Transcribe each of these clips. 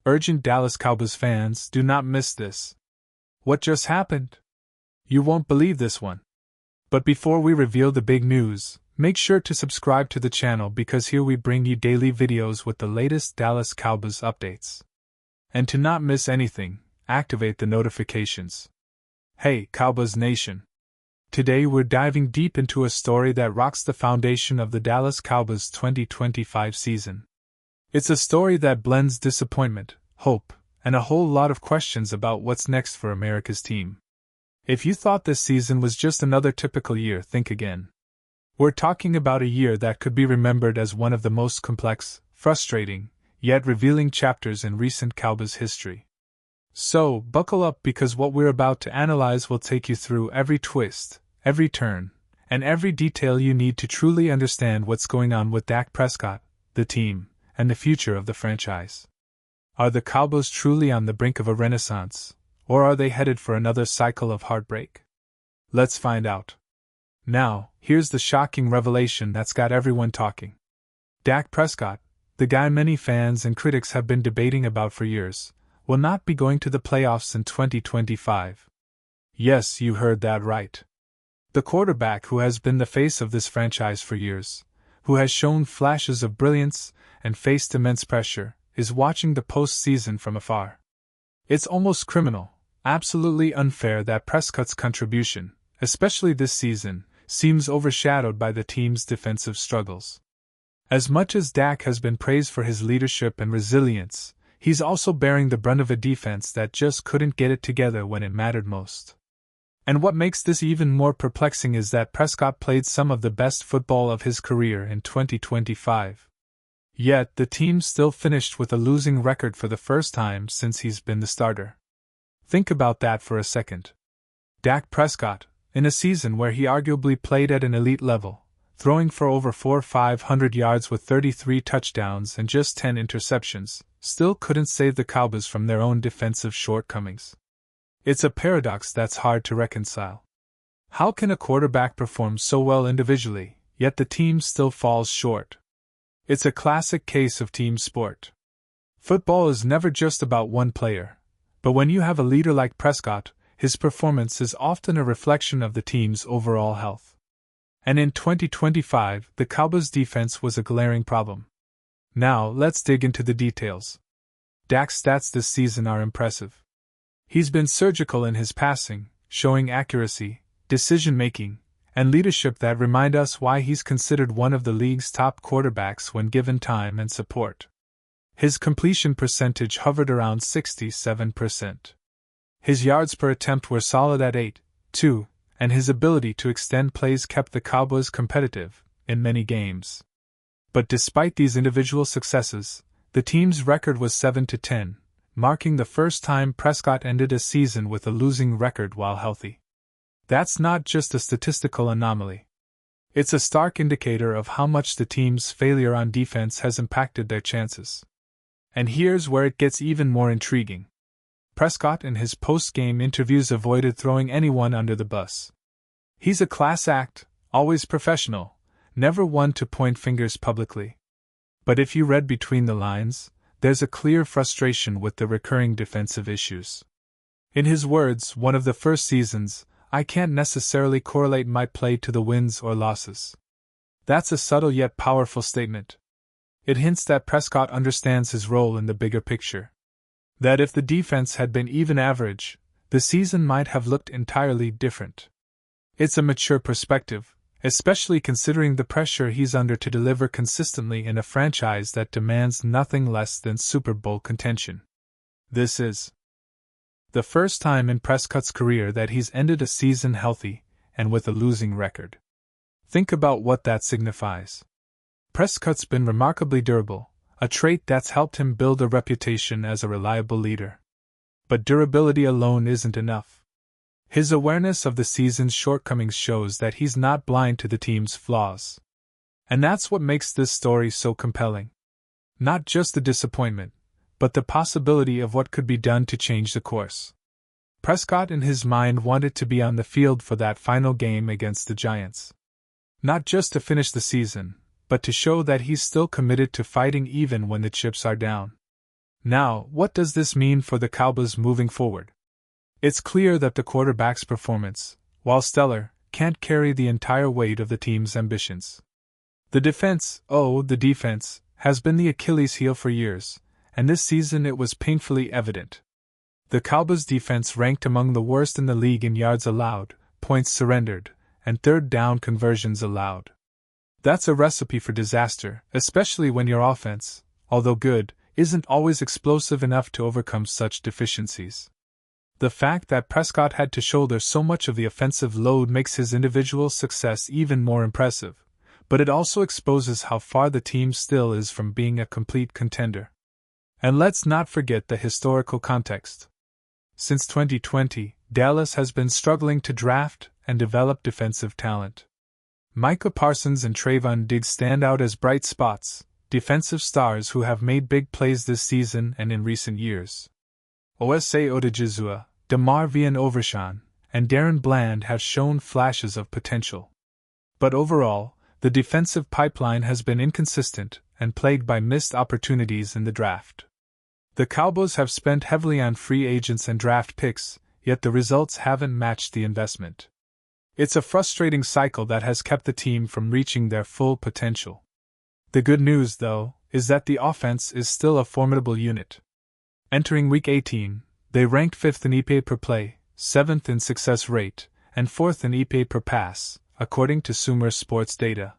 Urgent Dallas Cowboys fans, do not miss this. What just happened? You won't believe this one. But before we reveal the big news, make sure to subscribe to the channel because here we bring you daily videos with the latest Dallas Cowboys updates. And to not miss anything, activate the notifications. Hey, Cowboys Nation! Today we're diving deep into a story that rocks the foundation of the Dallas Cowboys 2025 season. It's a story that blends disappointment, hope, and a whole lot of questions about what's next for America's team. If you thought this season was just another typical year, think again. We're talking about a year that could be remembered as one of the most complex, frustrating, yet revealing chapters in recent Cowboys history. So, buckle up because what we're about to analyze will take you through every twist, every turn, and every detail you need to truly understand what's going on with Dak Prescott, the team, and the future of the franchise. Are the Cowboys truly on the brink of a renaissance, or are they headed for another cycle of heartbreak? Let's find out. Now, here's the shocking revelation that's got everyone talking. Dak Prescott, the guy many fans and critics have been debating about for years, will not be going to the playoffs in 2025. Yes, you heard that right. The quarterback who has been the face of this franchise for years, who has shown flashes of brilliance and faced immense pressure, is watching the postseason from afar. It's almost criminal, absolutely unfair that Prescott's contribution, especially this season, seems overshadowed by the team's defensive struggles. As much as Dak has been praised for his leadership and resilience, he's also bearing the brunt of a defense that just couldn't get it together when it mattered most. And what makes this even more perplexing is that Prescott played some of the best football of his career in 2025. Yet, the team still finished with a losing record for the first time since he's been the starter. Think about that for a second. Dak Prescott, in a season where he arguably played at an elite level, throwing for over 500 yards with 33 touchdowns and just 10 interceptions, still couldn't save the Cowboys from their own defensive shortcomings. It's a paradox that's hard to reconcile. How can a quarterback perform so well individually, yet the team still falls short? It's a classic case of team sport. Football is never just about one player, but when you have a leader like Prescott, his performance is often a reflection of the team's overall health. And in 2025, the Cowboys' defense was a glaring problem. Now, let's dig into the details. Dak's stats this season are impressive. He's been surgical in his passing, showing accuracy, decision-making, and leadership that remind us why he's considered one of the league's top quarterbacks when given time and support. His completion percentage hovered around 67%. His yards per attempt were solid at 8.2, and his ability to extend plays kept the Cowboys competitive in many games. But despite these individual successes, the team's record was 7-10, marking the first time Prescott ended a season with a losing record while healthy. That's not just a statistical anomaly. It's a stark indicator of how much the team's failure on defense has impacted their chances. And here's where it gets even more intriguing. Prescott in his post-game interviews avoided throwing anyone under the bus. He's a class act, always professional, never one to point fingers publicly. But if you read between the lines, there's a clear frustration with the recurring defensive issues. In his words, one of the first seasons, I can't necessarily correlate my play to the wins or losses. That's a subtle yet powerful statement. It hints that Prescott understands his role in the bigger picture. That if the defense had been even average, the season might have looked entirely different. It's a mature perspective, especially considering the pressure he's under to deliver consistently in a franchise that demands nothing less than Super Bowl contention. This is the first time in Prescott's career that he's ended a season healthy and with a losing record. Think about what that signifies. Prescott's been remarkably durable, a trait that's helped him build a reputation as a reliable leader. But durability alone isn't enough. His awareness of the season's shortcomings shows that he's not blind to the team's flaws. And that's what makes this story so compelling. Not just the disappointment, but the possibility of what could be done to change the course. Prescott in his mind wanted to be on the field for that final game against the Giants. Not just to finish the season, but to show that he's still committed to fighting even when the chips are down. Now, what does this mean for the Cowboys moving forward? It's clear that the quarterback's performance, while stellar, can't carry the entire weight of the team's ambitions. The defense, has been the Achilles heel for years, and this season it was painfully evident. The Cowboys' defense ranked among the worst in the league in yards allowed, points surrendered, and third down conversions allowed. That's a recipe for disaster, especially when your offense, although good, isn't always explosive enough to overcome such deficiencies. The fact that Prescott had to shoulder so much of the offensive load makes his individual success even more impressive, but it also exposes how far the team still is from being a complete contender. And let's not forget the historical context. Since 2020, Dallas has been struggling to draft and develop defensive talent. Micah Parsons and Trayvon Diggs stand out as bright spots, defensive stars who have made big plays this season and in recent years. Osa Odigizua, DeMarvion Overshawn, and Darren Bland have shown flashes of potential. But overall, the defensive pipeline has been inconsistent and plagued by missed opportunities in the draft. The Cowboys have spent heavily on free agents and draft picks, yet the results haven't matched the investment. It's a frustrating cycle that has kept the team from reaching their full potential. The good news, though, is that the offense is still a formidable unit. Entering Week 18, they ranked 5th in EPA per play, 7th in success rate, and 4th in EPA per pass, according to Sumer Sports data.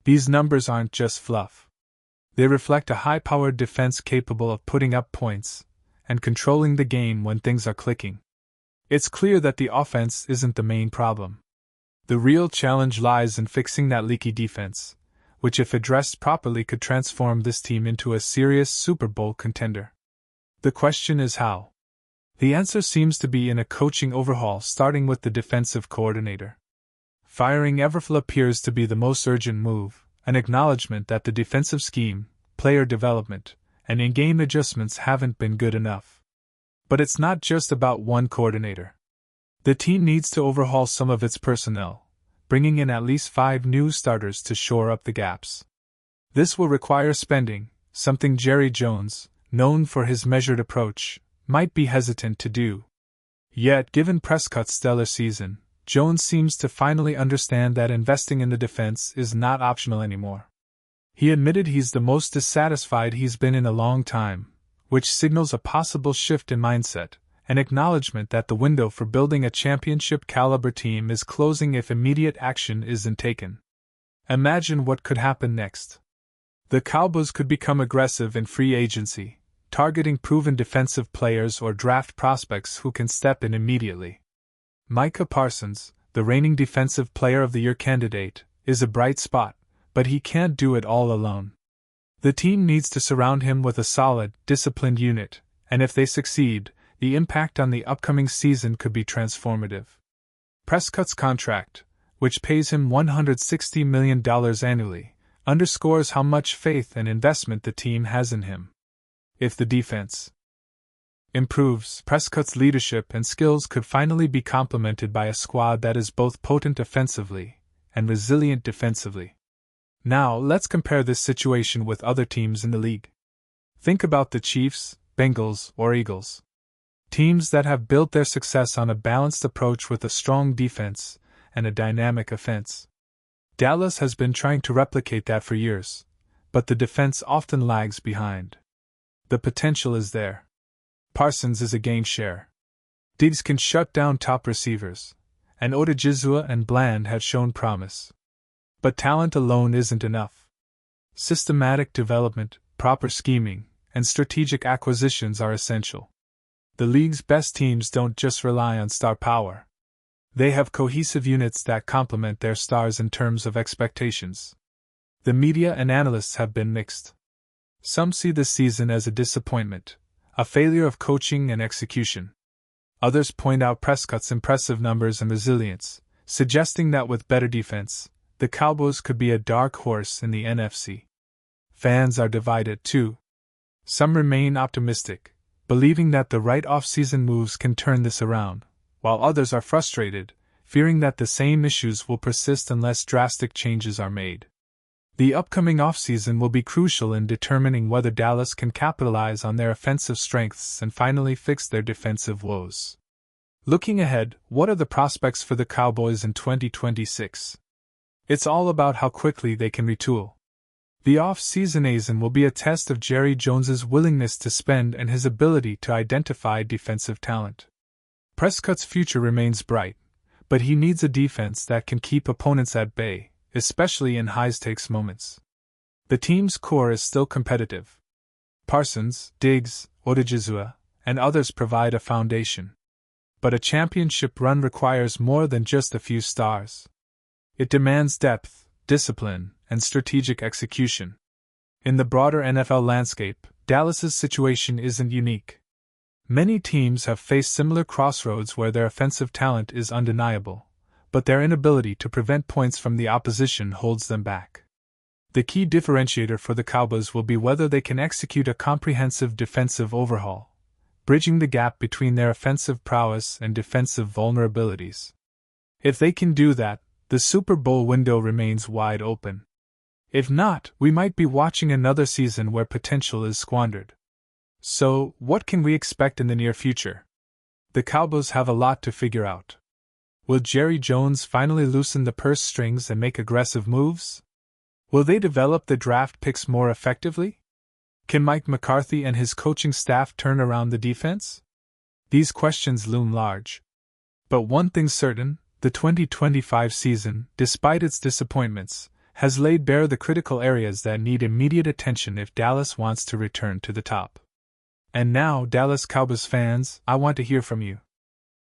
These numbers aren't just fluff. They reflect a high-powered defense capable of putting up points and controlling the game when things are clicking. It's clear that the offense isn't the main problem. The real challenge lies in fixing that leaky defense, which if addressed properly could transform this team into a serious Super Bowl contender. The question is how. The answer seems to be in a coaching overhaul starting with the defensive coordinator. Firing Eberflus appears to be the most urgent move, an acknowledgement that the defensive scheme, player development, and in-game adjustments haven't been good enough. But it's not just about one coordinator. The team needs to overhaul some of its personnel, bringing in at least 5 new starters to shore up the gaps. This will require spending, something Jerry Jones, known for his measured approach, might be hesitant to do. Yet, given Prescott's stellar season, Jones seems to finally understand that investing in the defense is not optional anymore. He admitted he's the most dissatisfied he's been in a long time, which signals a possible shift in mindset, an acknowledgement that the window for building a championship-caliber team is closing if immediate action isn't taken. Imagine what could happen next. The Cowboys could become aggressive in free agency, targeting proven defensive players or draft prospects who can step in immediately. Micah Parsons, the reigning Defensive Player of the Year candidate, is a bright spot, but he can't do it all alone. The team needs to surround him with a solid, disciplined unit, and if they succeed, the impact on the upcoming season could be transformative. Prescott's contract, which pays him $160 million annually, underscores how much faith and investment the team has in him. If the defense improves, Prescott's leadership and skills could finally be complemented by a squad that is both potent offensively and resilient defensively. Now, let's compare this situation with other teams in the league. Think about the Chiefs, Bengals, or Eagles. Teams that have built their success on a balanced approach with a strong defense and a dynamic offense. Dallas has been trying to replicate that for years, but the defense often lags behind. The potential is there. Parsons is a gain share. Diggs can shut down top receivers, and Odigizua and Bland have shown promise. But talent alone isn't enough. Systematic development, proper scheming, and strategic acquisitions are essential. The league's best teams don't just rely on star power. They have cohesive units that complement their stars in terms of expectations. The media and analysts have been mixed. Some see this season as a disappointment, a failure of coaching and execution. Others point out Prescott's impressive numbers and resilience, suggesting that with better defense, the Cowboys could be a dark horse in the NFC. Fans are divided too. Some remain optimistic, believing that the right off-season moves can turn this around, while others are frustrated, fearing that the same issues will persist unless drastic changes are made. The upcoming offseason will be crucial in determining whether Dallas can capitalize on their offensive strengths and finally fix their defensive woes. Looking ahead, what are the prospects for the Cowboys in 2026? It's all about how quickly they can retool. The off-season will be a test of Jerry Jones's willingness to spend and his ability to identify defensive talent. Prescott's future remains bright, but he needs a defense that can keep opponents at bay, especially in high-stakes moments. The team's core is still competitive. Parsons, Diggs, Odigizua, and others provide a foundation. But a championship run requires more than just a few stars. It demands depth, discipline, and strategic execution. In the broader NFL landscape, Dallas's situation isn't unique. Many teams have faced similar crossroads where their offensive talent is undeniable, but their inability to prevent points from the opposition holds them back. The key differentiator for the Cowboys will be whether they can execute a comprehensive defensive overhaul, bridging the gap between their offensive prowess and defensive vulnerabilities. If they can do that, the Super Bowl window remains wide open. If not, we might be watching another season where potential is squandered. So, what can we expect in the near future? The Cowboys have a lot to figure out. Will Jerry Jones finally loosen the purse strings and make aggressive moves? Will they develop the draft picks more effectively? Can Mike McCarthy and his coaching staff turn around the defense? These questions loom large. But one thing's certain, the 2025 season, despite its disappointments, has laid bare the critical areas that need immediate attention if Dallas wants to return to the top. And now, Dallas Cowboys fans, I want to hear from you.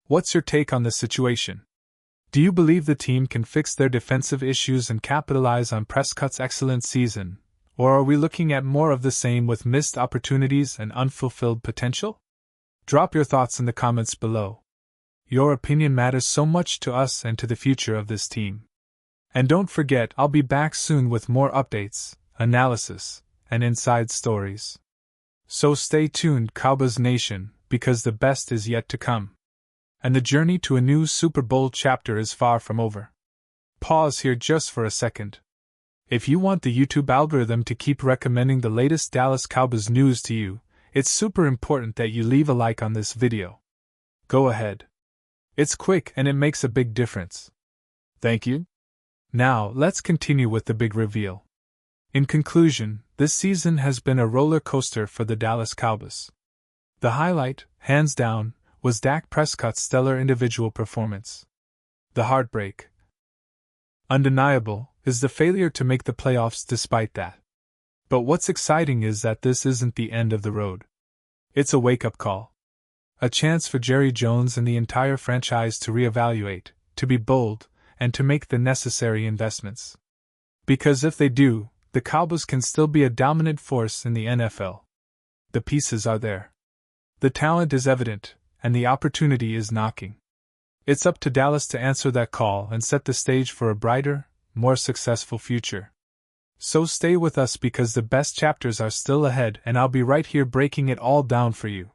What's your take on this situation? Do you believe the team can fix their defensive issues and capitalize on Prescott's excellent season, or are we looking at more of the same with missed opportunities and unfulfilled potential? Drop your thoughts in the comments below. Your opinion matters so much to us and to the future of this team. And don't forget, I'll be back soon with more updates, analysis, and inside stories. So stay tuned, Cowboys Nation, because the best is yet to come. And the journey to a new Super Bowl chapter is far from over. Pause here just for a second. If you want the YouTube algorithm to keep recommending the latest Dallas Cowboys news to you, it's super important that you leave a like on this video. Go ahead. It's quick and it makes a big difference. Thank you. Now, let's continue with the big reveal. In conclusion, this season has been a roller coaster for the Dallas Cowboys. The highlight, hands down, was Dak Prescott's stellar individual performance. The heartbreak, undeniable, is the failure to make the playoffs despite that. But what's exciting is that this isn't the end of the road. It's a wake-up call. A chance for Jerry Jones and the entire franchise to reevaluate, to be bold, and to make the necessary investments. Because if they do, the Cowboys can still be a dominant force in the NFL. The pieces are there. The talent is evident, and the opportunity is knocking. It's up to Dallas to answer that call and set the stage for a brighter, more successful future. So stay with us because the best chapters are still ahead and I'll be right here breaking it all down for you.